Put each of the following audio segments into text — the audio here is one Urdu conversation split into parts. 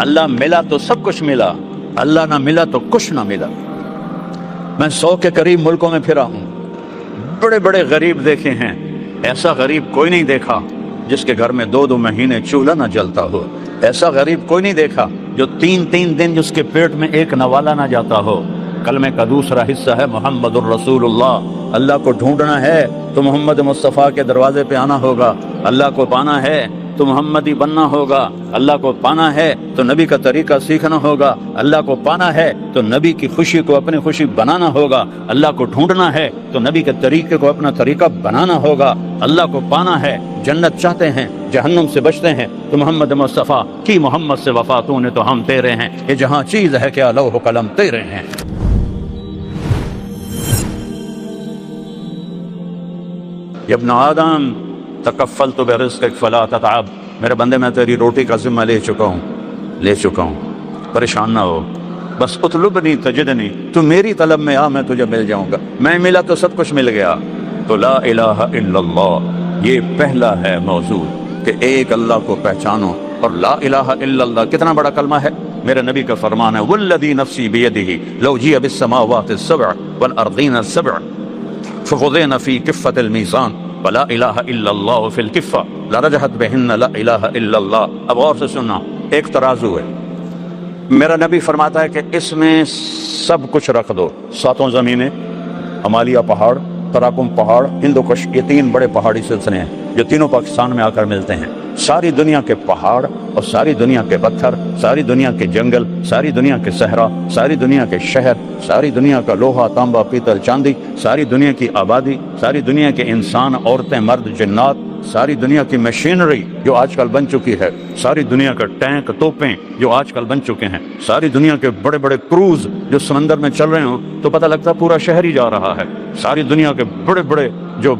اللہ ملا تو سب کچھ ملا، اللہ نہ ملا تو کچھ نہ ملا۔ میں 100 کے قریب ملکوں میں پھرا ہوں، بڑے بڑے غریب دیکھے ہیں، ایسا غریب کوئی نہیں دیکھا جس کے گھر میں 2 مہینے چولہا نہ جلتا ہو، ایسا غریب کوئی نہیں دیکھا جو 3 دن جس کے پیٹ میں ایک نوالا نہ جاتا ہو۔ کلمے کا دوسرا حصہ ہے محمد الرسول اللہ۔ اللہ کو ڈھونڈنا ہے تو محمد مصطفیٰ کے دروازے پہ آنا ہوگا، اللہ کو پانا ہے تو محمدی بننا ہوگا، اللہ کو پانا ہے تو نبی کا طریقہ سیکھنا ہوگا، اللہ کو پانا ہے تو نبی کی خوشی کو اپنی خوشی بنانا ہوگا، اللہ کو ڈھونڈنا ہے تو نبی کے طریقے کو اپنا طریقہ بنانا ہوگا، اللہ کو پانا ہے، جنت چاہتے ہیں، جہنم سے بچتے ہیں تو محمد مصطفیٰ کی محمد سے وفا تو نے تو ہم تیرے ہیں، یہ جہاں چیز ہے کیا لوح و قلم تیرے ہیں۔ یا ابن آدم تکفلت برزقک فلا تتعب، میرے بندے میں تیری روٹی کا ذمہ لے چکا ہوں، پریشان نہ ہو، بس اطلبنی تجدنی، تو میری طلب میں آ، میں تجھے مل جاؤں گا، میں ملا تو سب کچھ مل گیا۔ تو لا الہ الا اللہ، یہ پہلا ہے موضوع کہ ایک اللہ کو پہچانو، اور لا الہ الا اللہ کتنا بڑا کلمہ ہے۔ میرے نبی کا فرمان ہے والذی نفسی بیدہ لو جیء بالسماوات السبع والارضین السبع فخذین فی کفۃ المیزان ولا الہ الا اللہ فی الکفہ لرجحت بہن لا الہ الا اللہ۔ اب غور سے سننا، ایک ترازو ہے، میرا نبی فرماتا ہے کہ اس میں سب کچھ رکھ دو، 7 زمینیں، ہمالیہ پہاڑ، تراکم پہاڑ، ہندو کش، یہ 3 بڑے پہاڑی سلسلے ہیں جو تینوں پاکستان میں آ کر ملتے ہیں، ساری دنیا کے پہاڑ اور ساری دنیا کے پتھر، ساری دنیا کے جنگل، ساری دنیا کے صحرا، ساری دنیا کے شہر، ساری دنیا کا لوہا، تانبا، پیتل، چاندی، ساری دنیا کی آبادی، ساری دنیا کے انسان، عورتیں، مرد، جنات، ساری دنیا کی مشینری جو آج کل بن چکی ہے، ساری دنیا کے ٹینک، توپیں جو آج کل بن چکے ہیں، ساری دنیا کے بڑے بڑے کروز جو سمندر میں چل رہے ہوں تو پتہ لگتا پورا شہر ہی جا رہا ہے، ساری دنیا کے بڑے بڑے جو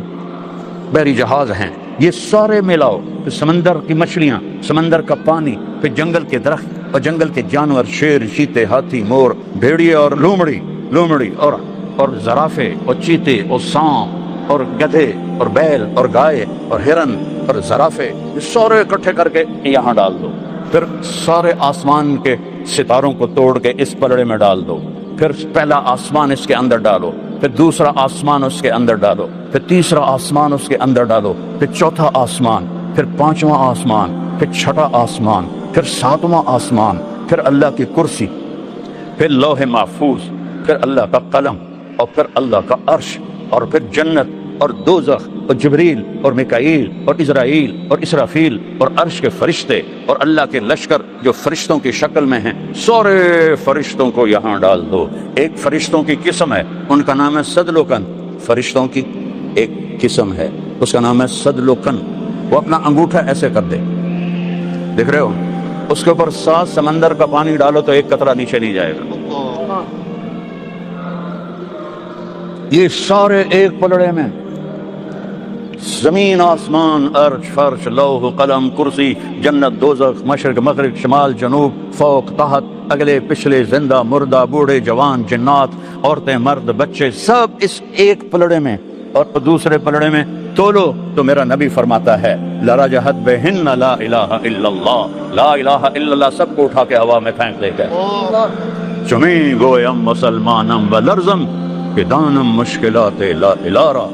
بحری جہاز ہیں، یہ سارے ملاؤ، پھر سمندر کی مچھلیاں، سمندر کا پانی، پھر جنگل کے درخت اور جنگل کے جانور، شیر، چیتے، ہاتھی، مور، بھیڑیے اور لومڑی اور زرافے اور چیتے اور سانپ اور گدھے اور بیل اور گائے اور ہرن اور زرافے، یہ سارے اکٹھے کر کے یہاں ڈال دو، پھر سارے آسمان کے ستاروں کو توڑ کے اس پلڑے میں ڈال دو، پھر پہلا آسمان اس کے اندر ڈالو، پھر دوسرا آسمان اس کے اندر ڈالو، پھر تیسرا آسمان اس کے اندر ڈالو، پھر چوتھا آسمان، پھر 5واں آسمان، پھر 6واں آسمان، پھر 7واں آسمان، پھر اللہ کی کرسی، پھر لوح محفوظ، پھر اللہ کا قلم، اور پھر اللہ کا عرش، اور پھر جنت اور دوزخ اور جبریل اور میکائیل اور اسرائیل اور اسرافیل اور عرش کے فرشتے اور اللہ کے لشکر جو فرشتوں کی شکل میں ہیں، سارے فرشتوں کو یہاں ڈال دو۔ ایک فرشتوں کی قسم ہے، ان کا نام ہے صدلوکن، فرشتوں کی ایک قسم ہے، اس کا نام ہے صدلوکن، وہ اپنا انگوٹھا ایسے کر دے، دیکھ رہے ہو، اس کے اوپر 7 سمندر کا پانی ڈالو تو ایک قطرہ نیچے نہیں جائے گا، یہ سارے ایک پلڑے میں، زمین، آسمان، عرش، فرش، لوح، قلم، کرسی، جنت، دوزخ، مشرق، مغرب، شمال، جنوب، فوق، تحت، اگلے، پچھلے، زندہ، مردہ، بوڑھے، جوان، جنات، عورتیں، مرد، بچے، سب اس ایک پلڑے میں، اور دوسرے پلڑے میں تولو تو میرا نبی فرماتا ہے لرجحت بہن لا الہ الا اللہ، لا الہ الا اللہ سب کو اٹھا کے ہوا میں پھینک دے گا، چمی گویم مسلمانم و لرزم کہ دانم مشکلات لا الارا،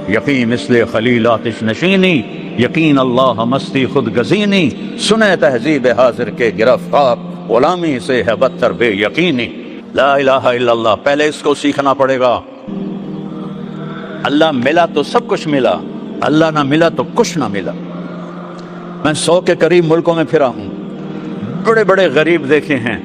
یقین مثل خلیل آتش نشینی، یقین اللہ مستی خود گزینی، سنے تہذیب حاضر کے گرفتار، غلامی سے ہے بدتر بے یقینی۔ لا الہ الا اللہ، پہلے اس کو سیکھنا پڑے گا۔ اللہ ملا تو سب کچھ ملا، اللہ نہ ملا تو کچھ نہ ملا۔ میں 100 کے قریب ملکوں میں پھرا ہوں، بڑے بڑے غریب دیکھے ہیں،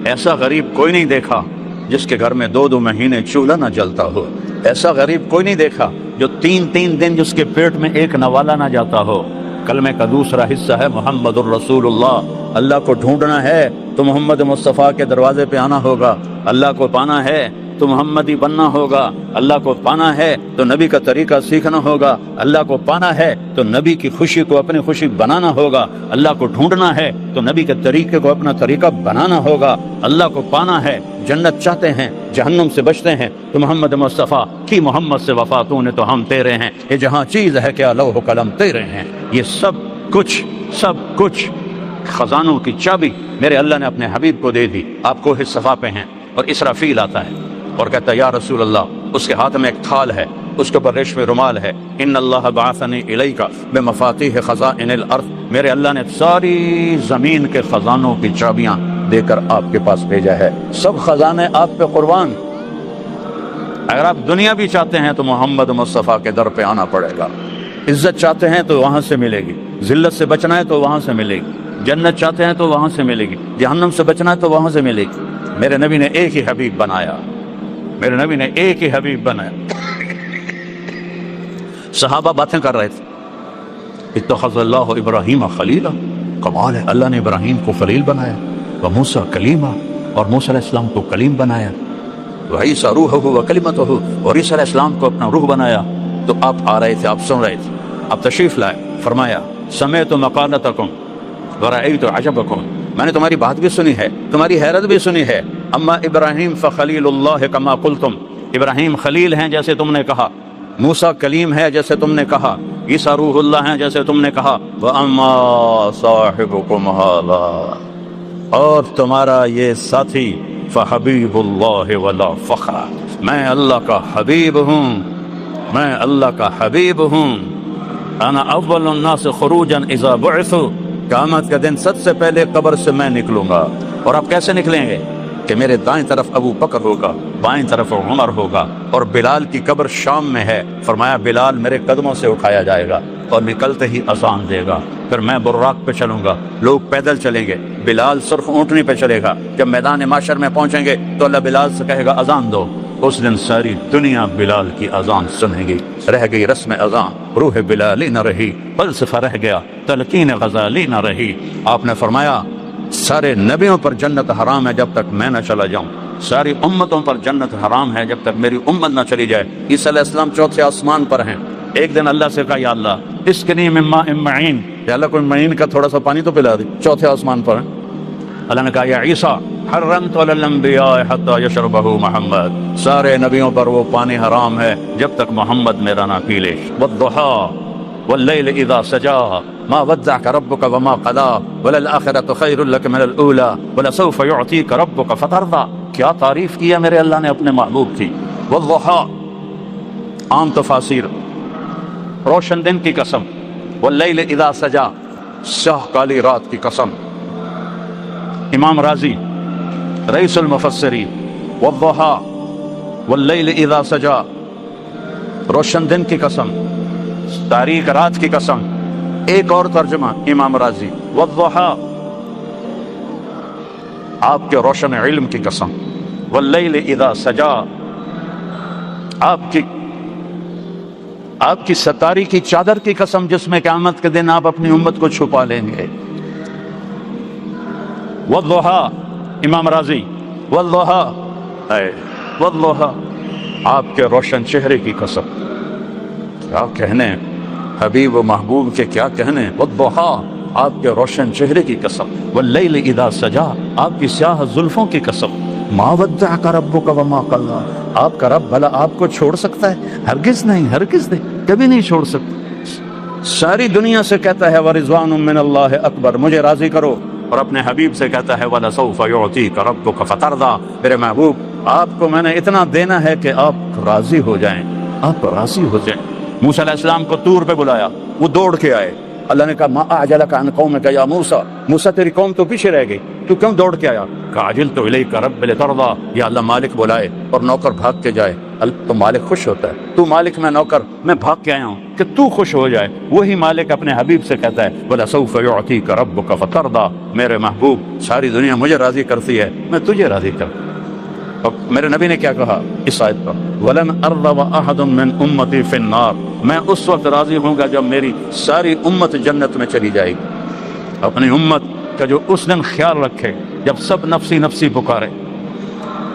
ایسا غریب کوئی نہیں دیکھا جس کے گھر میں 2 مہینے چولہا نہ جلتا ہو، ایسا غریب کوئی نہیں دیکھا جو 3 دن جس کے پیٹ میں ایک نوالا نہ جاتا ہو۔ کلمے کا دوسرا حصہ ہے محمد الرسول اللہ۔ اللہ کو ڈھونڈنا ہے تو محمد مصطفیٰ کے دروازے پہ آنا ہوگا، اللہ کو پانا ہے تو محمدی بننا ہوگا، اللہ کو پانا ہے تو نبی کا طریقہ سیکھنا ہوگا، اللہ کو پانا ہے تو نبی کی خوشی کو اپنی خوشی بنانا ہوگا، اللہ کو ڈھونڈنا ہے تو نبی کے طریقے کو اپنا طریقہ بنانا ہوگا، اللہ کو پانا ہے، جنت چاہتے ہیں، جہنم سے بچتے ہیں تو محمد مصطفیٰ کی محمد سے وفا تو نے تو ہم تیرے ہیں، یہ جہاں چیز ہے کیا لوح و قلم تیرے ہیں۔ یہ سب کچھ خزانوں کی چابی میرے اللہ نے اپنے حبیب کو دے دی. آپ کوہ صفا پہ ہیں اور اسرافیل آتا ہے اور کہتا ہے یا رسول اللہ، اس کے ہاتھ میں ایک تھال ہے، اس کے اوپر ریشمی رومال ہے. ان اللہ بعثنی الیک بمفاتیح خزائن الارض، میرے اللہ نے ساری زمین کے خزانوں کی چابیاں دے کر آپ کے پاس بھیجا ہے. سب خزانے آپ پہ قربان. اگر آپ دنیا بھی چاہتے ہیں تو محمد مصطفیٰ کے در پہ آنا پڑے گا. عزت چاہتے ہیں تو وہاں سے ملے گی، ذلت سے بچنا ہے تو وہاں سے ملے گی، جنت چاہتے ہیں تو وہاں سے ملے گی، جہنم سے بچنا ہے تو وہاں سے ملے گی. میرے نبی نے ایک ہی حبیب بنایا، میرے نبی نے ایک ہی حبیب بنایا. صحابہ باتیں کر رہے تھے، اتخذ اللہ ابراہیم خلیلا، کمال ہے، اللہ نے ابراہیم کو خلیل بنایا، وموسیٰ کلیما، اور موسیٰ علیہ السلام کو کلیم بنایا، وعیسیٰ روحہ وکلمتہ، اور عیسیٰ علیہ السلام کو اپنا روح بنایا. تو آپ آ رہے تھے، آپ سن رہے تھے، آپ تشریف لائے. فرمایا سمعت مقالتکم ورأیت عجبکم، میں نے تمہاری بات بھی سنی ہے، تمہاری حیرت بھی سنی ہے. اما ابراہیم فخلیل اللہ کما قلتم، ابراہیم خلیل ہیں جیسے تم نے کہا، موسیٰ کلیم ہے جیسے تم نے کہا، عیسیٰ روح اللہ ہیں جیسے تم نے کہا. وَأَمَّا صَاحِبُكُمْ هَذَا، اور تمہارا یہ ساتھی فحبیب اللہ ولا فخر، میں اللہ کا حبیب ہوں، میں اللہ کا حبیب ہوں. انا اول الناس خروجا اذا بعثوا، قیامت کے دن سب سے پہلے قبر سے میں نکلوں گا. اور آپ کیسے نکلیں گے؟ کہ میرے دائیں طرف ابو بکر ہوگا، بائیں طرف عمر ہوگا، اور بلال کی قبر شام میں ہے. فرمایا بلال میرے قدموں سے اٹھایا جائے گا اور نکلتے ہی اذان دے گا. پھر میں براق پہ چلوں گا، لوگ پیدل چلیں گے، بلال سرخ اونٹنی پہ چلے گا. جب میدان معاشر میں پہنچیں گے تو اللہ بلال سے کہے گا اذان دو. اس دن ساری دنیا بلال کی اذان سنے گی. رہ گئی رسم اذان، روح بلالی نہ رہی، فلسفہ رہ گیا، تلقین غزالی نہ رہی. آپ نے فرمایا سارے نبیوں پر جنت حرام ہے جب تک میں نہ چلا جاؤں، ساری امتوں پر جنت حرام ہے جب تک میری امت نہ چلی جائے. عیسیٰ علیہ السلام چوتھے آسمان پر ہیں. ایک دن اللہ سے کہا یا اللہ اسقنی من ماء معین، یا اللہ کوئی معین کا تھوڑا سا پانی تو پلا دے. چوتھے آسمان پر ہیں. اللہ نے کہا یا عیسیٰ حرمت علی الانبیاء حتی یشربہ محمد، سارے نبیوں پر وہ پانی حرام ہے جب تک محمد میرا نہ پی لے. والضحی واللیل اذا سجا ما ودعک ربک وما قلا وللآخرۃ خیر لک من الاولی ولسوف یعطیک ربک فترضی. کیا تعریف کیا میرے اللہ نے اپنے محبوب کی. والضحی عام تفاسیر، روشن دن کی قسم، واللیل اذا سجا سیاہ کالی رات کی قسم. امام راضی رئیس المفسرین، والضحی واللیل اذا سجا، روشن دن کی قسم، تاریک رات کی قسم. ایک اور ترجمہ امام راضی، والضحی آپ کے روشن علم کی قسم، واللیل اذا سجا آپ کی ستاری کی چادر کی قسم جس میں قیامت کے دن آپ اپنی امت کو چھپا لیں گے. والضحی امام راضی، والضحی والضحی آپ کے روشن چہرے کی قسم. کیا کہنے حبیب و محبوب کے، کیا کہنے. والضحی آپ کے روشن چہرے کی قسم، واللیل اذا سجا آپ کی سیاہ زلفوں کی قسم. ما ودعک ربک وما قلا، آپ کا رب بھلا آپ کو چھوڑ سکتا ہے؟ ہرگز نہیں، ہرگز نہیں، کبھی نہیں چھوڑ سکتا. ساری دنیا سے کہتا ہے ورضوان من اللہ اکبر، مجھے راضی کرو، اور اپنے حبیب سے کہتا ہے وَلَسَوْفَ يُعْطِيكَ رَبُّكَ فَتَرْضَىٰ، میرے محبوب آپ کو میں نے اتنا دینا ہے کہ آپ راضی ہو جائیں، آپ راضی ہو جائیں. موسیٰ علیہ السلام کو طور پہ بلایا، وہ دوڑ کے آئے. اللہ نے کہا ما اعجلک عن قومک یا موسیٰ، موسیٰ تیری قوم تو پیچھے رہ گئی، تو کیوں دوڑ کے آیا؟ کہا عجلت الیک رب لترضیٰ، یا اللہ مالک بلائے اور نوکر بھاگ کے جائے. تو مالک خوش ہوتا ہے، تو مالک میں نوکر، میں بھاگ کے آیا ہوں کہ تو خوش ہو جائے. وہی مالک اپنے حبیب سے کہتا ہے وَلَسَوْفَ يُعْطِيكَ رَبُّكَ فَتَرْضَىٰ، میرے محبوب ساری دنیا مجھے راضی کرتی ہے، میں تجھے راضی کرتا. اور میرے نبی نے کیا کہا اس آیت پر؟ وَلَنْ أَرْضَ وَأَحَدٌ مِّنْ أُمَّتِي فِي النَّارِ، میں اس وقت راضی ہوں گا جب میری ساری امت جنت میں چلی جائے گی. اپنی امت کا جو اس دن خیال رکھے جب سب نفسی نفسی پکارے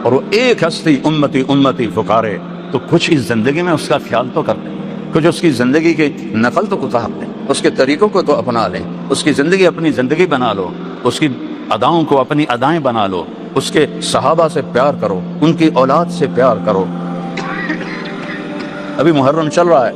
اور وہ ایک ہستی امتی امتی پکارے، تو کچھ اس زندگی میں اس کا خیال تو کر لیں، کچھ اس کی زندگی کی نقل تو اتار لیں، اس کے طریقوں کو تو اپنا لیں، اس کی زندگی اپنی زندگی بنا لو، اس کی اداؤں کو اپنی ادائیں بنا لو، اس کے صحابہ سے پیار کرو، ان کی اولاد سے پیار کرو. ابھی محرم چل رہا ہے،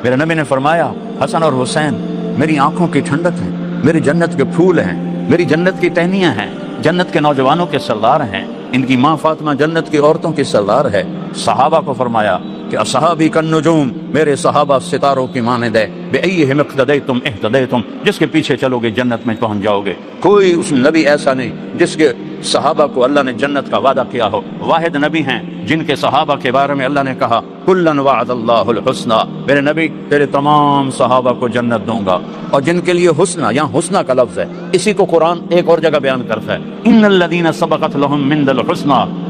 میرے نبی نے فرمایا حسن اور حسین میری آنکھوں کی ٹھنڈک ہیں، میری جنت کے پھول ہیں، میری جنت کی ٹہنیاں ہیں، جنت کے نوجوانوں کے سردار ہیں، ان کی ماں فاطمہ جنت کی عورتوں کی سردار ہے۔ صحابہ کو فرمایا کہ اصحابی کالنجوم، میرے صحابہ ستاروں کی مانند ہے، بِأَيِّهِمْ اقْتَدَيْتُمْ اهْتَدَيْتُمْ، جس کے پیچھے چلو گے جنت میں پہنچ جاؤ گے۔ کوئی اس نبی ایسا نہیں جس کے صحابہ کو اللہ نے جنت کا وعدہ کیا ہو۔ واحد نبی ہیں جن کے صحابہ کے بارے میں اللہ نے کہا کُلًّا وَعَدَ اللَّهُ الْحُسْنَى، میرے نبی تیرے تمام صحابہ کو جنت دوں گا۔ اور جن کے لیے حسنہ، یہاں حسنہ کا لفظ ہے، اسی کو قرآن ایک اور جگہ بیان کرتا ہے، إِنَّ الَّذِينَ سَبَقَتْ لَهُم مِّنَ الْحُسْنَى،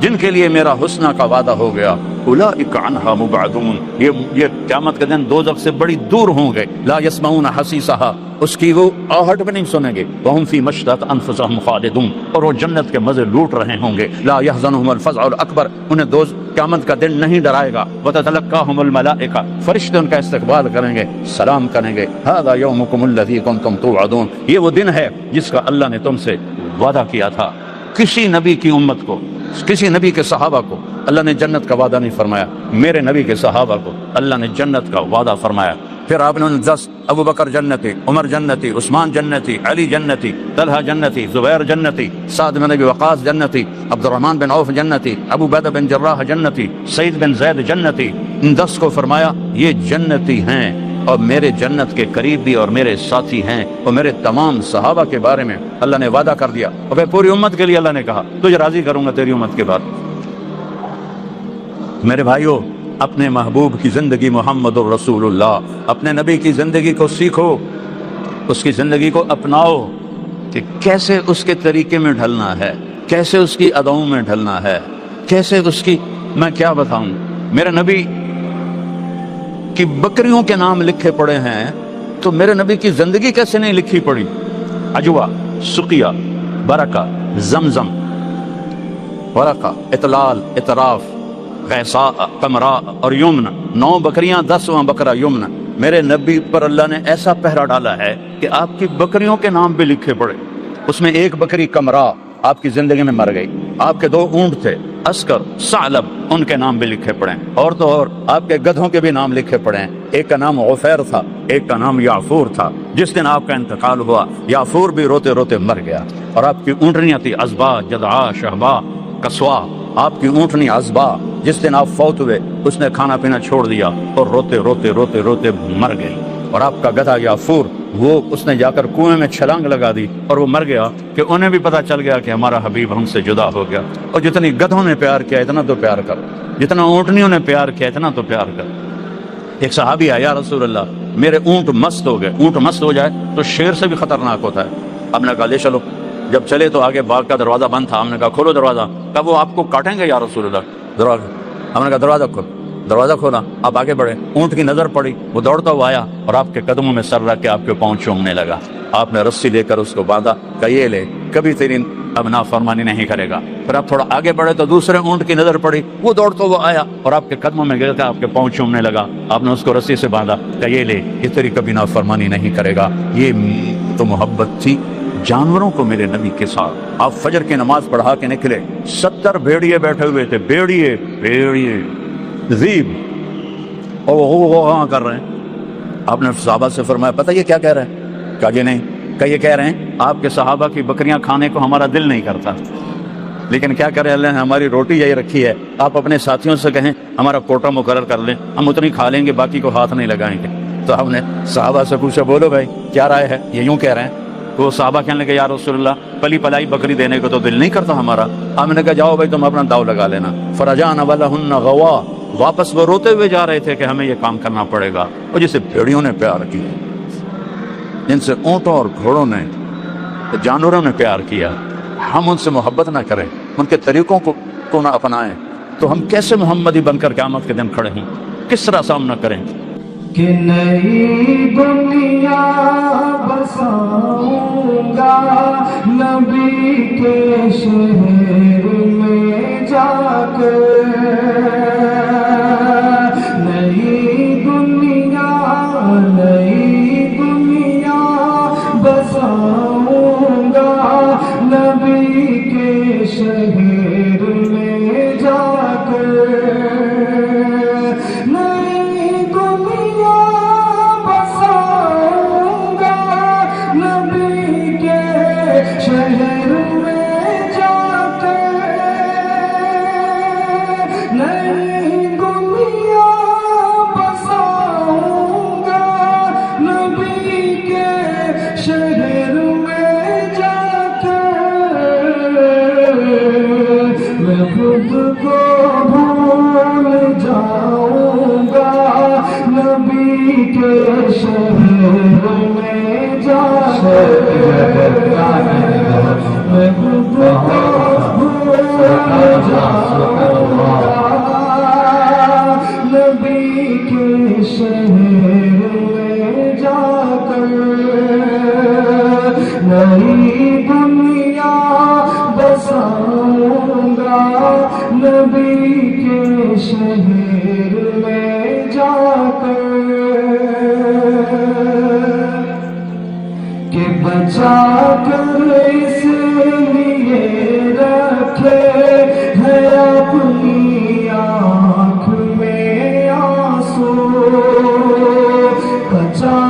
جن کے لیے میرا حسنہ کا وعدہ ہو گیا، اولئک عنہا مبعدون، یہ قیامت کے دن دوزخ سے بڑی دور ہوں گے، لا یسمعون حسیسہا، اس کی وہ آہٹ بھی نہیں سنیں گے، وہم فی مشتہت انفسہم خالدون، اور وہ جنت کے مزے لوٹ رہے ہوں گے، لا یحزنہم الفزع الاکبر، انہیں قیامت کا دن نہیں ڈرائے گا، وتتلقاہم الملائکہ، فرشتے ان کا استقبال کریں گے، سلام کریں گے، ھذا یومکم الذی کنتم توعدون، یہ وہ دن ہے جس کا اللہ نے تم سے وعدہ کیا تھا۔ کسی نبی کی امت کو، کسی نبی کے صحابہ کو اللہ نے جنت کا وعدہ نہیں فرمایا، میرے نبی کے صحابہ کو اللہ نے جنت کا وعدہ فرمایا۔ پھر آپ نے 10 ابو بکر جنتی، عمر جنتی، عثمان جنتی، علی جنتی، طلحہ جنتی، زبیر جنتی، سعد بن ابی وقاص جنتی، عبد الرحمن بن عوف جنتی، ابو عبیدہ بن جراح جنتی، سعید بن زید جنتی، ان 10 کو فرمایا یہ جنتی ہیں اور میرے جنت کے قریب بھی اور میرے ساتھی ہیں، اور میرے تمام صحابہ کے بارے میں اللہ نے وعدہ کر دیا، اور پھر پوری امت کے لیے اللہ نے کہا تجھے راضی کروں گا تیری امت کے بعد۔ میرے بھائیو، اپنے محبوب کی زندگی محمد الرسول اللہ، اپنے نبی کی زندگی کو سیکھو، اس کی زندگی کو اپناؤ کہ کیسے اس کے طریقے میں ڈھلنا ہے، کیسے اس کی اداؤں میں ڈھلنا ہے، کیسے اس کی، میں کیا بتاؤں، میرے نبی کی بکریوں کے نام لکھے پڑے ہیں تو میرے نبی کی زندگی کیسے نہیں لکھی پڑی؟ عجوہ، سقیہ، برکہ، زمزم، ورقہ، اطلال، اطراف، غیثاء، قمراء اور یمنہ، 9 بکریاں، 10واں بکرا یمنہ۔ میرے نبی پر اللہ نے ایسا پہرا ڈالا ہے کہ آپ کی بکریوں کے نام بھی لکھے پڑے۔ اس میں ایک بکری قمراء آپ کی زندگی میں مر گئی، آپ کے 2 اونٹ تھے، اسکر، ثعلب، ان کے نام بھی لکھے پڑے ہیں، اور تو اور آپ کے گدھوں کے بھی نام لکھے پڑے ہیں، ایک کا نام غفیر تھا، ایک کا نام یعفور تھا۔ جس دن آپ کا انتقال ہوا یعفور بھی روتے روتے مر گیا، اور آپ کی اونٹنیاں تھی عزبا، جدعا، شہبا، کسوا۔ آپ کی اونٹنی عزبا جس دن آپ فوت ہوئے اس نے کھانا پینا چھوڑ دیا اور روتے روتے روتے روتے مر گئی، اور آپ کا گدھا یعفور، وہ اس نے جا کر کنویں میں چھلانگ لگا دی اور وہ مر گیا کہ انہیں بھی پتا چل گیا کہ ہمارا حبیب ہم سے جدا ہو گیا۔ اور جتنی گدھوں نے پیار کیا اتنا تو پیار کر، جتنا اونٹنیوں نے پیار کیا اتنا تو پیار کر۔ ایک صحابی آیا، یا رسول اللہ میرے اونٹ مست ہو گئے۔ اونٹ مست ہو جائے تو شیر سے بھی خطرناک ہوتا ہے۔ آپ نے کہا لے چلو۔ جب چلے تو آگے باغ کا دروازہ بند تھا، ہم نے کہا کھولو دروازہ۔ کہا وہ آپ کو کاٹیں گے یا رسول اللہ؟ دروازہ، ہم نے کہا دروازہ کھول۔ دروازہ کھولا، آپ آگے بڑھے، اونٹ کی نظر پڑی، وہ دوڑتا ہوا آیا اور آپ کے قدموں میں سر رکھ کے آپ کے پاؤں چومنے لگا۔ آپ نے رسی لے کر اس کو باندھا، کہا یہ لے، کبھی تیری اب نافرمانی نہیں کرے گا۔ پھر آپ تھوڑا آگے بڑھے تو دوسرے اونٹ کی نظر پڑی، وہ دوڑتا ہوا آیا اور آپ کے قدموں میں گر کے آپ کے پاؤں چومنے لگا۔ آپ نے اس کو رسی سے باندھا، کہا یہ لے، یہ تیری کبھی نافرمانی نہیں کرے گا۔ یہ تو محبت تھی جانوروں کو میرے نبی کے ساتھ۔ آپ فجر کی نماز پڑھا کے نکلے، 70 بھیڑیے بیٹھے ہوئے تھے، بھیڑیے ذیب، اور وہ کر رہے ہیں۔ آپ نے صحابہ سے فرمایا پتہ یہ کیا کہہ رہے ہیں؟ کہا یہ نہیں، کہا یہ کہہ رہے ہیں آپ کے صحابہ کی بکریاں کھانے کو ہمارا دل نہیں کرتا، لیکن کیا کرے اللہ نے ہماری روٹی یہی رکھی ہے، آپ اپنے ساتھیوں سے کہیں ہمارا کوٹا مقرر کر لیں، ہم اتنی کھا لیں گے، باقی کو ہاتھ نہیں لگائیں گے۔ تو ہم نے صحابہ سے پوچھا بولو بھائی کیا رائے ہے؟ یہ یوں کہہ رہے ہیں۔ وہ صحابہ کہنے لگے یا رسول اللہ پلی پلائی بکری دینے کو تو دل نہیں کرتا ہمارا۔ ہم نے کہا جاؤ بھائی تم اپنا داؤ لگا لینا۔ فرجعن ولہن غوا، واپس وہ روتے ہوئے جا رہے تھے کہ ہمیں یہ کام کرنا پڑے گا۔ اور جسے بھیڑیوں نے پیار کیا، جن سے اونٹوں اور گھوڑوں نے، جانوروں نے پیار کیا، ہم ان سے محبت نہ کریں، ان کے طریقوں کو نہ اپنائیں، تو ہم کیسے محمدی بن کر قیامت کے دن کھڑے ہیں؟ کس طرح سامنا کریں؟ کہ نئی دنیا بساؤں گا نبی کے شہر میں جا کر، نئی دنیا بساؤں گا نبی کے شہر میں جا کر، نبی کے نبی کے شہر میں جا کر نئی دنیا بساؤں گا نبی کے شہر میں جا کر کہ بچا کر اس لیے رکھے ہے اپنی آنکھ میں آنسو بچا